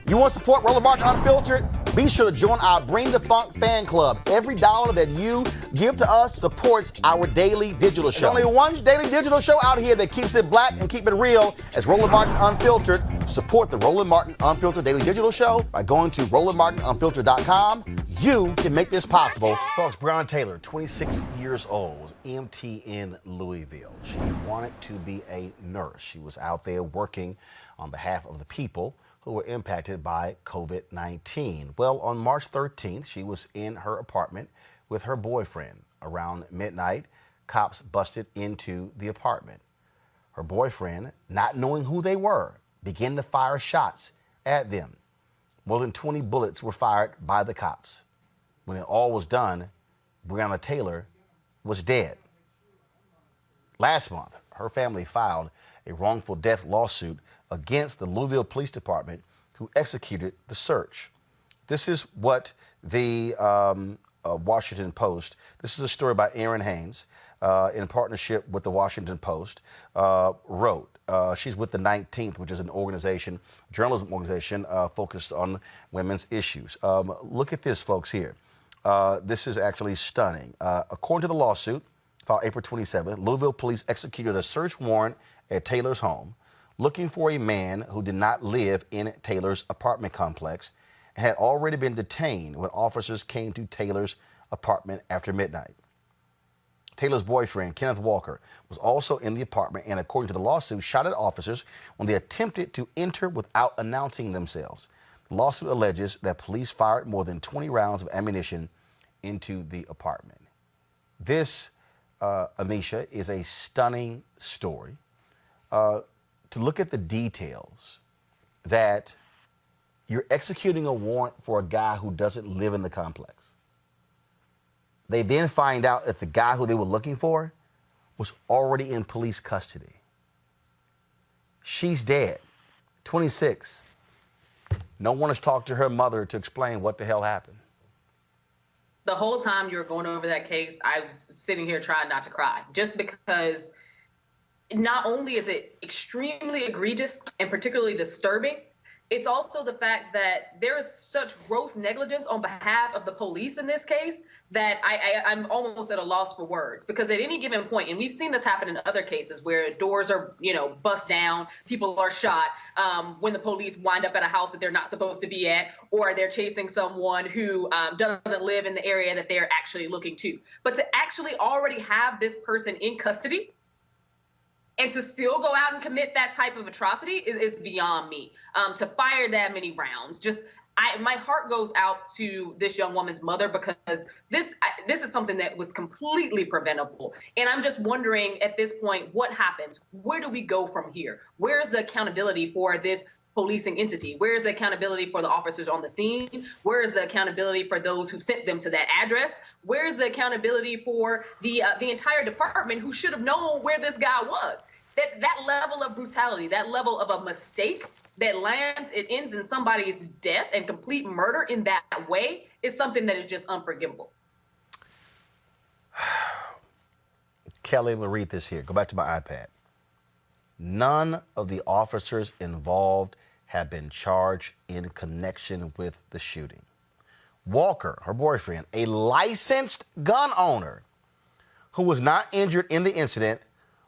You want to support Roland Martin Unfiltered? Be sure to join our Bring the Funk fan club. Every dollar that you give to us supports our daily digital show. There's only one daily digital show out here that keeps it black and keep it real as Roland Martin Unfiltered. Support the Roland Martin Unfiltered daily digital show by going to RolandMartinUnfiltered.com. You can make this possible. Folks, Breonna Taylor, 26 years old, EMT in Louisville. She wanted to be a nurse. She was out there working on behalf of the people who were impacted by COVID-19. Well, on March 13th, she was in her apartment with her boyfriend. Around midnight, cops busted into the apartment. Her boyfriend, not knowing who they were, began to fire shots at them. More than 20 bullets were fired by the cops. When it all was done, Breonna Taylor was dead. Last month, her family filed a wrongful death lawsuit against the Louisville Police Department who executed the search. This is what the Washington Post, this is a story by Erin Haynes in partnership with the Washington Post, wrote. She's with the 19th, which is an organization, journalism organization focused on women's issues. Look at this, folks, here. This is actually stunning. According to the lawsuit, filed April 27th, Louisville police executed a search warrant at Taylor's home, looking for a man who did not live in Taylor's apartment complex and had already been detained when officers came to Taylor's apartment after midnight. Taylor's boyfriend, Kenneth Walker, was also in the apartment and, according to the lawsuit, shot at officers when they attempted to enter without announcing themselves. The lawsuit alleges that police fired more than 20 rounds of ammunition into the apartment. This, Amisha, is a stunning story. To look at the details that you're executing a warrant for a guy who doesn't live in the complex. They then find out that the guy who they were looking for was already in police custody. She's dead, 26. No one has talked to her mother to explain what the hell happened. The whole time you were going over that case, I was sitting here trying not to cry, just because not only is it extremely egregious and particularly disturbing, it's also the fact that there is such gross negligence on behalf of the police in this case that I'm almost at a loss for words. Because at any given point, and we've seen this happen in other cases where doors are, bust down, people are shot when the police wind up at a house that they're not supposed to be at, or they're chasing someone who doesn't live in the area that they're actually looking to. But to actually already have this person in custody and to still go out and commit that type of atrocity is beyond me. To fire that many rounds, my heart goes out to this young woman's mother, because this is something that was completely preventable. And I'm just wondering at this point, what happens? Where do we go from here? Where's the accountability for this policing entity? Where's the accountability for the officers on the scene? Where's the accountability for those who sent them to that address? Where's the accountability for the entire department who should have known where this guy was? That level of brutality, that level of a mistake that it ends in somebody's death and complete murder in that way is something that is just unforgivable. Kelly, we'll read this here. Go back to my iPad. None of the officers involved have been charged in connection with the shooting. Walker, her boyfriend, a licensed gun owner who was not injured in the incident,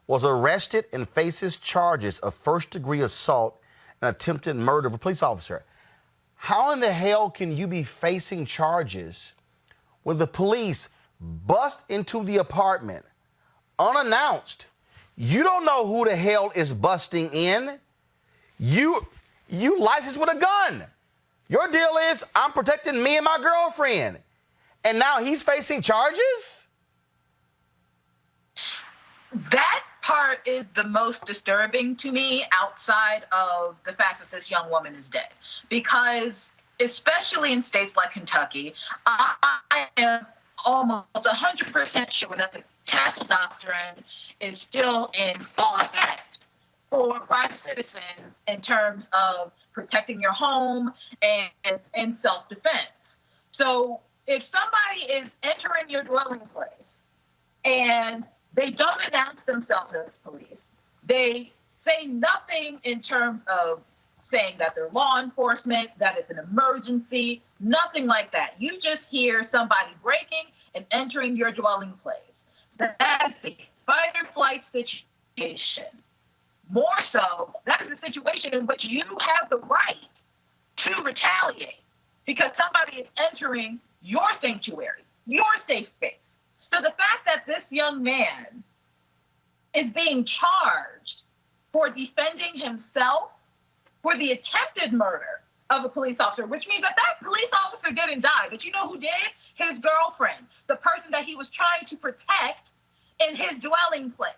was arrested and faces charges of first-degree assault and attempted murder of a police officer. How in the hell can you be facing charges when the police bust into the apartment unannounced? You don't know who the hell is busting in. You licensed with a gun. Your deal is, I'm protecting me and my girlfriend. And now he's facing charges? That part is the most disturbing to me, outside of the fact that this young woman is dead. Because especially in states like Kentucky, I am almost 100% sure that the castle doctrine is still in full effect for private citizens in terms of protecting your home and self-defense. So if somebody is entering your dwelling place and they don't announce themselves as police, they say nothing in terms of saying that they're law enforcement, that it's an emergency, nothing like that. You just hear somebody breaking and entering your dwelling place. That's a fight or flight situation. More so, that is a situation in which you have the right to retaliate because somebody is entering your sanctuary, your safe space. So the fact that this young man is being charged for defending himself for the attempted murder of a police officer, which means that that police officer didn't die. But you know who did? His girlfriend, the person that he was trying to protect in his dwelling place.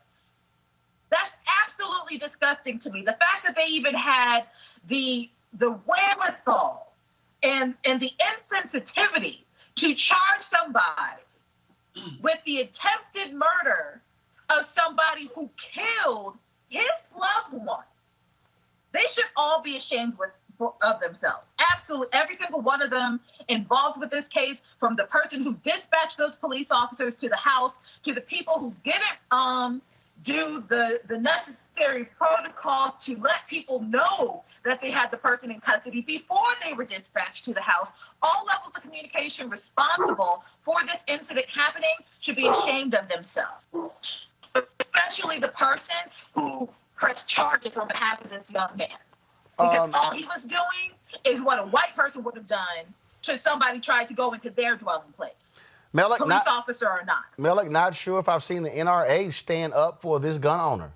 That's absolutely disgusting to me. The fact that they even had the wherewithal and the insensitivity to charge somebody with the attempted murder of somebody who killed his loved one. They should all be ashamed of themselves. Absolutely. Every single one of them involved with this case, from the person who dispatched those police officers to the house, to the people who didn't do the necessary protocols to let people know that they had the person in custody before they were dispatched to the house. All levels of communication responsible for this incident happening should be ashamed of themselves, especially the person who pressed charges on behalf of this young man. Because all he was doing is what a white person would have done should somebody try to go into their dwelling place. Malik, police officer or not. Malik, not sure if I've seen the NRA stand up for this gun owner.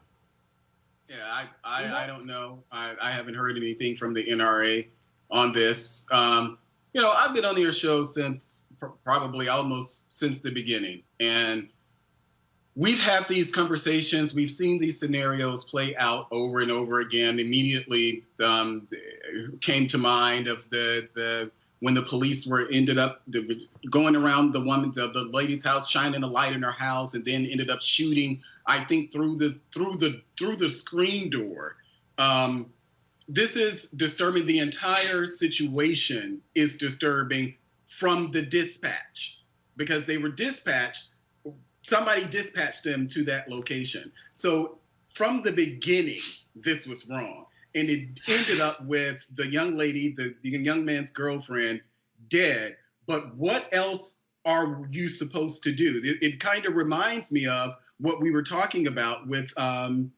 Yeah, I don't know. I haven't heard anything from the NRA on this. You know, I've been on your show since probably almost since the beginning. And we've had these conversations. We've seen these scenarios play out over and over again. Immediately came to mind of the when the police ended up going around the lady's house, shining a light in her house, and then ended up shooting, I think, through the screen door. This is disturbing. The entire situation is disturbing from the dispatch, because they were dispatched. Somebody dispatched them to that location. So from the beginning, this was wrong. And it ended up with the young lady, the young man's girlfriend, dead. But what else are you supposed to do? It kind of reminds me of what we were talking about with Ahmaud's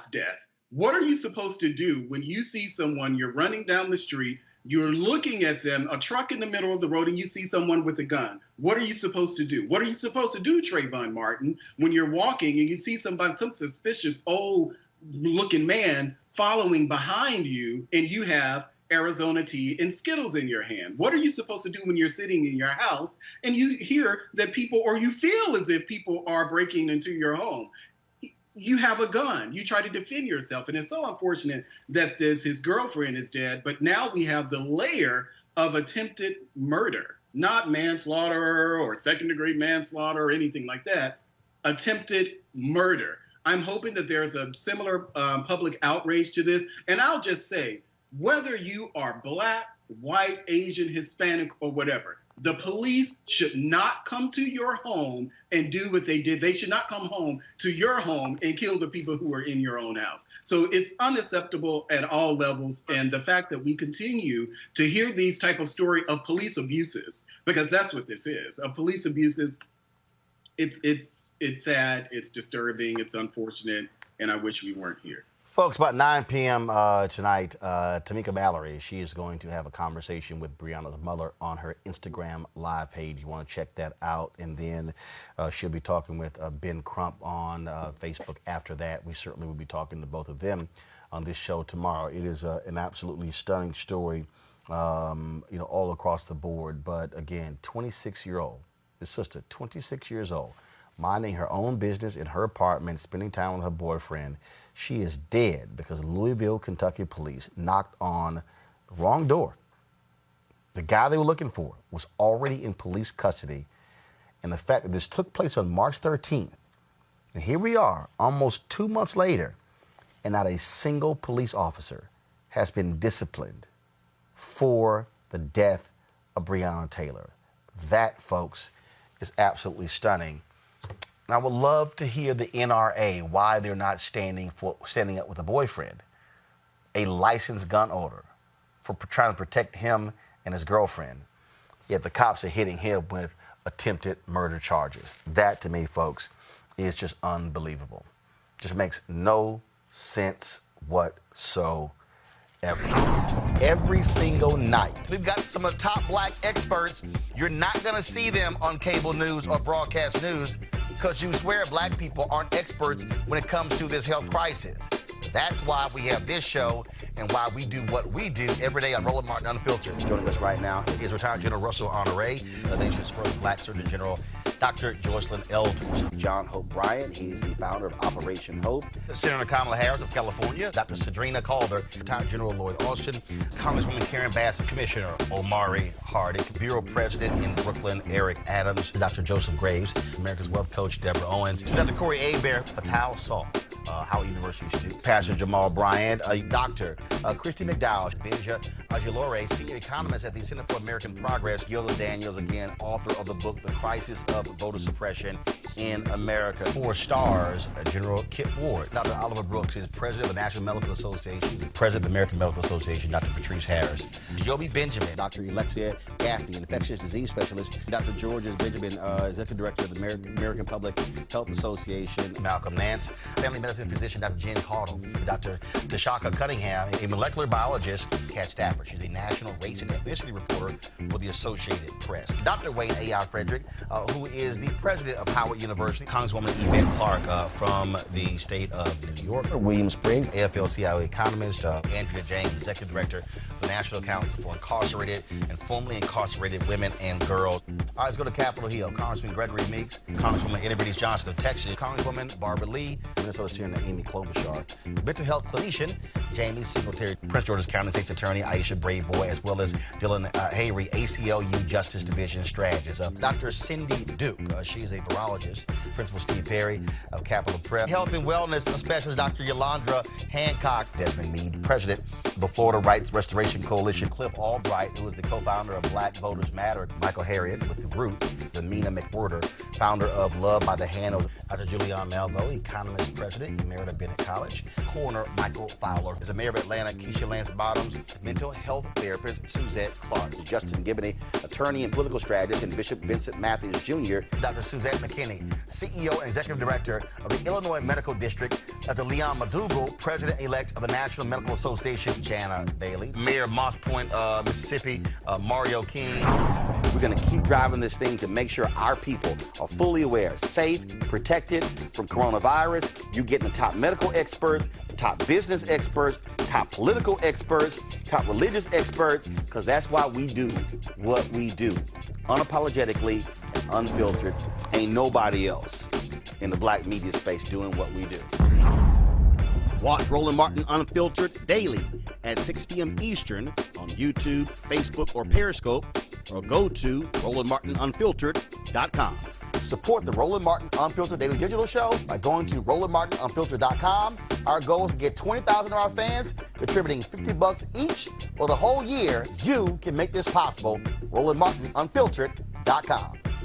death. What are you supposed to do when you see someone, you're running down the street, you're looking at them, a truck in the middle of the road, and you see someone with a gun? What are you supposed to do? What are you supposed to do, Trayvon Martin, when you're walking and you see some suspicious old-looking man following behind you, and you have Arizona tea and Skittles in your hand? What are you supposed to do when you're sitting in your house and you hear that people, or you feel as if people are breaking into your home? You have a gun. You try to defend yourself. And it's so unfortunate that his girlfriend is dead, but now we have the layer of attempted murder, not manslaughter or second-degree manslaughter or anything like that. Attempted murder. I'm hoping that there's a similar public outrage to this. And I'll just say, whether you are Black, white, Asian, Hispanic, or whatever, the police should not come to your home and do what they did. They should not come home to your home and kill the people who are in your own house. So it's unacceptable at all levels. And the fact that we continue to hear these type of story of police abuses, because that's what this is, of police abuses, it's sad, it's disturbing, it's unfortunate, and I wish we weren't here. Folks, about 9 p.m. Tonight, Tamika Mallory, she is going to have a conversation with Breonna's mother on her Instagram live page. You want to check that out. And then she'll be talking with Ben Crump on Facebook after that. We certainly will be talking to both of them on this show tomorrow. It is an absolutely stunning story, all across the board. But again, 26-year-old, his sister, 26 years old, minding her own business in her apartment, spending time with her boyfriend. She is dead because Louisville, Kentucky police knocked on the wrong door. The guy they were looking for was already in police custody. And the fact that this took place on March 13th, and here we are almost 2 months later, and not a single police officer has been disciplined for the death of Breonna Taylor. That, folks, is absolutely stunning. And I would love to hear the NRA why they're not standing up with a boyfriend. a licensed gun owner for trying to protect him and his girlfriend, yet the cops are hitting him with attempted murder charges. That, to me, folks, is just unbelievable. Just makes no sense whatsoever. Every single night, we've got some of the top black experts. You're not gonna see them on cable news or broadcast news because you swear black people aren't experts when it comes to this health crisis. That's why we have this show and why we do what we do every day on Roland Martin Unfiltered. Joining us right now is retired General Russell Honore, the nation's first black Surgeon General, Dr. Joycelyn Elders. John Hope Bryant, he is the founder of Operation Hope. Senator Kamala Harris of California, Dr. Sadrina Calder, retired General Lloyd Austin, Congresswoman Karen Bass, Commissioner Omari Harding, Bureau President in Brooklyn, Eric Adams, Dr. Joseph Graves, America's Wealth Coach, Deborah Owens, Dr. Corey Hebert, Patal Saul, Howard University student, Pastor Jamal Bryant, Dr. Christy McDowell, Benja Ajilore, senior economist at the Center for American Progress, Gilda Daniels, again, author of the book, The Crisis of Voter Suppression in America. 4 stars, General Kip Ward, Dr. Oliver Brooks is president of the National Medical Association, president of the American Medical Association, Dr. Patrice Harris, Joby Benjamin, Dr. Alexia Gaffney, infectious disease specialist, Dr. Georges Benjamin, executive director of the American Public Health Association, Malcolm Nance, family medicine physician, Dr. Jen Caudle, Dr. Tashaka Cunningham, a molecular biologist, Kat Stafford. She's a national race and ethnicity reporter for the Associated Press. Dr. Wayne A.I. Frederick, who is the president of Howard University, Congresswoman Yvette Clarke from the state of New York, William Springs, AFL-CIO economist, Andrea James, executive director of the National Council for Incarcerated and Formerly Incarcerated Women and Girls. All right, let's go to Capitol Hill. Congressman Gregory Meeks, Congresswoman Eddie Bernice Johnson of Texas, Congresswoman Barbara Lee, Minnesota Senator Amy Klobuchar, mental health clinician Jamie Singletary, Prince George's County State's Attorney Aisha Brayboy, as well as Dylan Hayrie, ACLU Justice Division strategist. Dr. Cindy Duke, she is a virologist. Principal Steve Perry of Capitol Prep. Health and wellness specialist Dr. Yolandra Hancock. Desmond Meade, president of the Florida Rights Restoration Coalition. Cliff Albright, who is the co-founder of Black Voters Matter. Michael Harriot with The Root. The Mina McWhorter, founder of Love by the Hand. Dr. Julianne Malvo, economist, president, Emerita Bennett College. Coroner Michael Fowler is the mayor of Atlanta. Keisha Lance Bottoms, mental health therapist Suzette Clark. Justin Gibney, attorney and political strategist, and Bishop Vincent Matthews Jr. Dr. Suzette McKinney, CEO and executive director of the Illinois Medical District. Dr. Leon Madugal, president-elect of the National Medical Association. Jana Bailey, mayor of Moss Point, Mississippi. Mario King. We're going to keep driving this thing to make sure our people are fully aware, safe, protected from coronavirus. You're getting the top medical experts, the top business experts, top political experts, top religious experts, because that's why we do what we do. Unapologetically and unfiltered. Ain't nobody else in the black media space doing what we do. Watch Roland Martin Unfiltered daily at 6 p.m. Eastern on YouTube, Facebook, or Periscope, or go to RolandMartinUnfiltered.com. Support the Roland Martin Unfiltered Daily Digital Show by going to RolandMartinUnfiltered.com. Our goal is to get 20,000 of our fans contributing $50 each for the whole year. You can make this possible. RolandMartinUnfiltered.com.